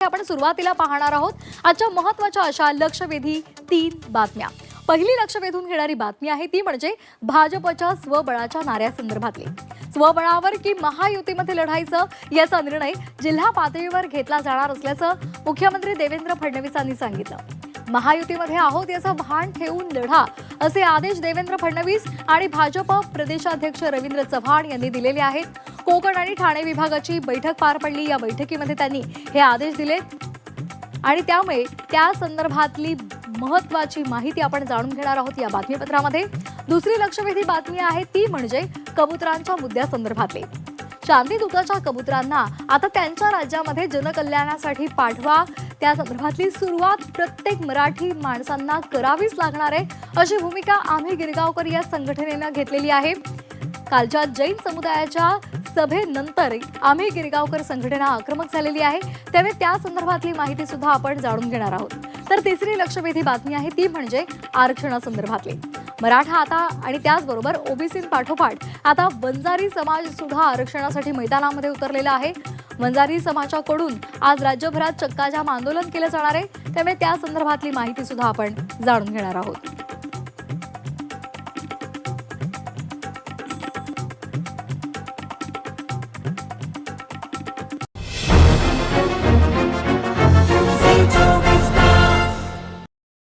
आपण सुरुवातीला पाहणार आहोत आजच्या महत्त्वाच्या अशा लक्षवेधी 3 बातम्या। पहिली लक्ष वेधून घेणारी बातमी आहे ती म्हणजे भाजपच्या स्वबळाच्या नाऱ्यासंदर्भातली। स्वबळावर की महायुतीमध्ये लढायचं याचा निर्णय जिल्हा पातळीवर घेतला जाणार असल्याचं मुख्यमंत्री देवेंद्र फडणवीसांनी सांगितलं। महायुतीमध्ये आहोत याचं भान ठेवून लढा असे आदेश देवेंद्र फडणवीस आणि भाजप प्रदेशाध्यक्ष रवींद्र चव्हाण यांनी दिलेले आहेत। कोकण आणि ठाणे विभागाची बैठक पार पडली। या बैठकीमध्ये त्यांनी हे आदेश दिले आणि त्यामुळे त्या संदर्भातली महत्त्वाची माहिती आपण जाणून घेणार आहोत या बातमीपत्रामध्ये। दुसरी लक्षवेधी बातमी आहे ती म्हणजे कबुतरांच्या मुद्द्यासंदर्भातली। चांदीदुताच्या कबुतरांना आता त्यांच्या राज्यामध्ये जनकल्याणासाठी पाठवा त्या संदर्भातली सुरुवात प्रत्येक मराठी माणसांना करावीच लागणार आहे अशी भूमिका आम्ही गिरगावकर या संघटनेने घेतलेली आहे। कालच्या जैन समुदायाच्या सभेनंतर आम्ही गिरगावकर संघटना आक्रमक झालेली आहे त्यामुळे त्या संदर्भातली माहिती सुद्धा आपण जाणून घेणार आहोत। तर तिसरी लक्षवेधी बातमी आहे ती म्हणजे आरक्षणासंदर्भातली। मराठा आता आणि त्याचबरोबर ओबीसी पाठोपाठ आता वंजारी समाज सुद्धा आरक्षणासाठी मैदानामध्ये उतरलेला आहे। वंजारी समाजाकडून आज राज्यभरात चक्काजाम आंदोलन केलं जाणार आहे त्यामुळे त्या संदर्भातली माहिती सुद्धा आपण जाणून घेणार आहोत।